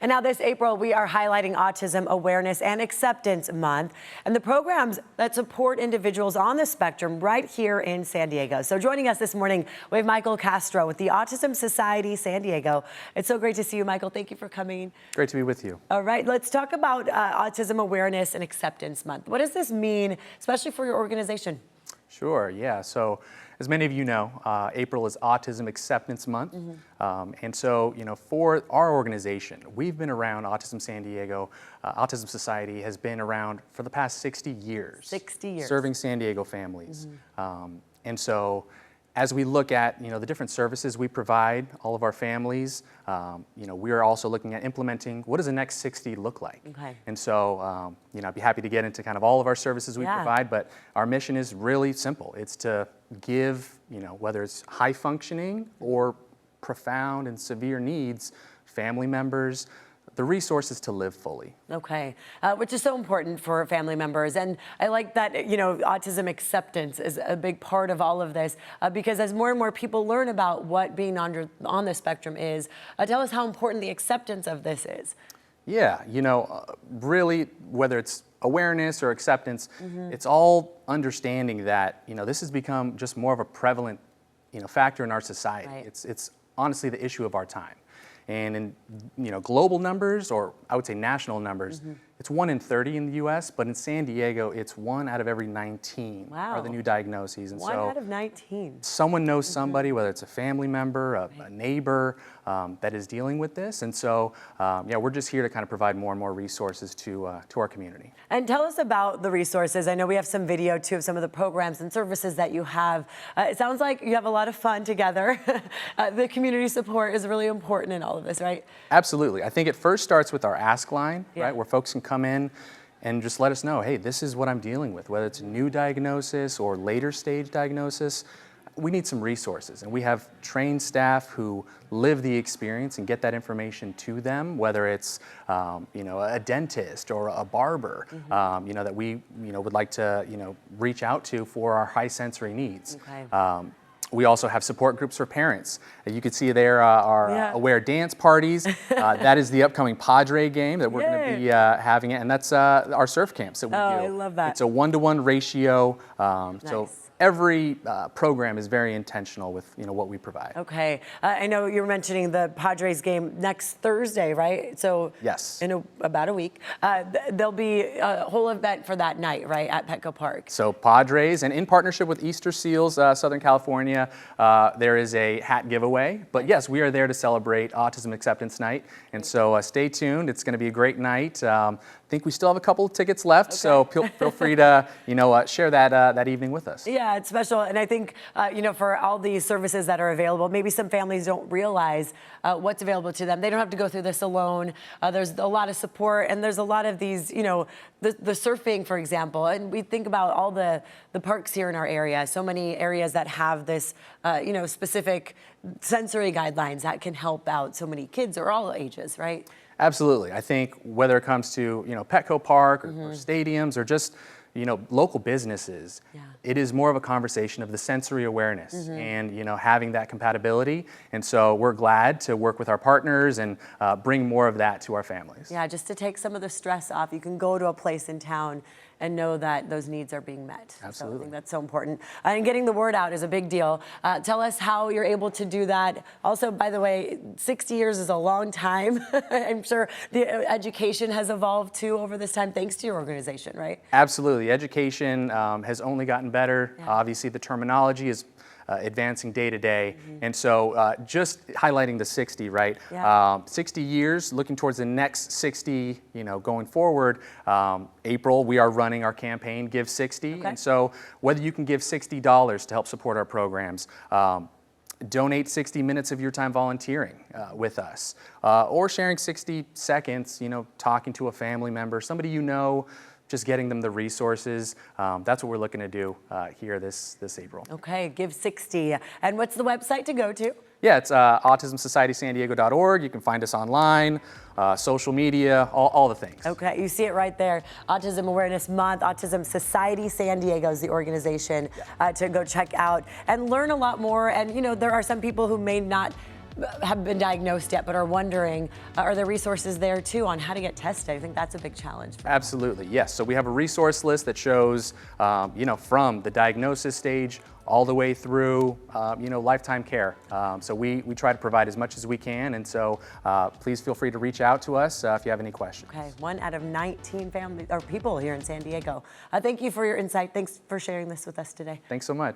And now this April, we are highlighting Autism Awareness and Acceptance Month and the programs that support individuals on the spectrum right here in San Diego. So joining us this morning, we have Michael Castro with the Autism Society San Diego. It's so great to see you, Michael. Thank you for coming. Great to be with you. All right, let's talk about Autism Awareness and Acceptance Month. What does this mean, especially for your organization? Sure, yeah. So as many of you know, April is Autism Acceptance Month. And so, for our organization, we've been around Autism San Diego. Autism Society has been around for the past 60 years. 60 years. Serving San Diego families. And so as we look at, the different services we provide all of our families, we are also looking at implementing what does the next 60 look like. Okay. And so, I'd be happy to get into kind of all of our services we provide, but our mission is really simple. It's to give, whether it's high functioning or profound and severe needs, family members, the resources to live fully. Okay, which is so important for family members. And I like that, autism acceptance is a big part of all of this because as more and more people learn about what being on the spectrum is, tell us how important the acceptance of this is. Yeah, really, whether it's awareness or acceptance, it's all understanding that, this has become just more of a prevalent, factor in our society. Right. It's honestly the issue of our time. And in global numbers, or I would say national numbers, it's 1 in 30 in the U.S., but in San Diego, it's 1 out of every 19 are the new diagnoses. And 1 out of 19. Someone knows somebody, whether it's a family member, a neighbor, that is dealing with this. And so, we're just here to kind of provide more and more resources to our community. And tell us about the resources. I know we have some video too of some of the programs and services that you have. It sounds like you have a lot of fun together. The community support is really important in all of this, right? Absolutely. I think it first starts with our ask line, right, where folks can come in and just let us know, hey, this is what I'm dealing with, whether it's a new diagnosis or later stage diagnosis. We need some resources, and we have trained staff who live the experience and get that information to them, whether it's a dentist or a barber, that we would like to reach out to for our high sensory needs. Okay. We also have support groups for parents. You can see there our Aware dance parties. That is the upcoming Padre game that we're going to be having it, and that's our surf camps that we do. I love that. It's a 1-to-1 ratio. So every program is very intentional with what we provide. Okay, I know you were mentioning the Padres game next Thursday, right? So yes, in about a week, there'll be a whole event for that night, right, at Petco Park. So Padres, and in partnership with Easter Seals Southern California, there is a hat giveaway. But yes, we are there to celebrate Autism Acceptance Night, and so stay tuned. It's going to be a great night. I think we still have a couple of tickets left, so feel free to share that evening with us. Yeah, it's special, and I think for all these services that are available, maybe some families don't realize what's available to them. They don't have to go through this alone. There's a lot of support, and there's a lot of these, the surfing, for example, and we think about all the parks here in our area. So many areas that have this, specific sensory guidelines that can help out so many kids or all ages, right? Absolutely. I think whether it comes to Petco Park or stadiums or just local businesses, it is more of a conversation of the sensory awareness and having that compatibility. And so we're glad to work with our partners and bring more of that to our families. Yeah, just to take some of the stress off. You can go to a place in town and know that those needs are being met. Absolutely. So I think that's so important. And getting the word out is a big deal. Tell us how you're able to do that. Also, by the way, 60 years is a long time. I'm sure the education has evolved too over this time, thanks to your organization, right? Absolutely. Education has only gotten better. Obviously, the terminology is advancing day to day. And so just highlighting the 60, right? 60 years, looking towards the next 60, going forward. April, we are running our campaign, Give 60. And so whether you can give $60 to help support our programs, donate 60 minutes of your time volunteering with us, or sharing 60 seconds, talking to a family member, somebody just getting them the resources. That's what we're looking to do here this April. Okay, Give 60. And what's the website to go to? Yeah, it's autismsocietysandiego.org. You can find us online, social media, all the things. Okay, you see it right there. Autism Awareness Month, Autism Society San Diego is the organization to go check out and learn a lot more. And there are some people who may not haven't been diagnosed yet but are wondering, are there resources there too on how to get tested? I think that's a big challenge. Absolutely, yes. So we have a resource list that shows, from the diagnosis stage all the way through, lifetime care. So we try to provide as much as we can, and so please feel free to reach out to us if you have any questions. Okay, 1 out of 19 families or people here in San Diego. Thank you for your insight. Thanks for sharing this with us today. Thanks so much.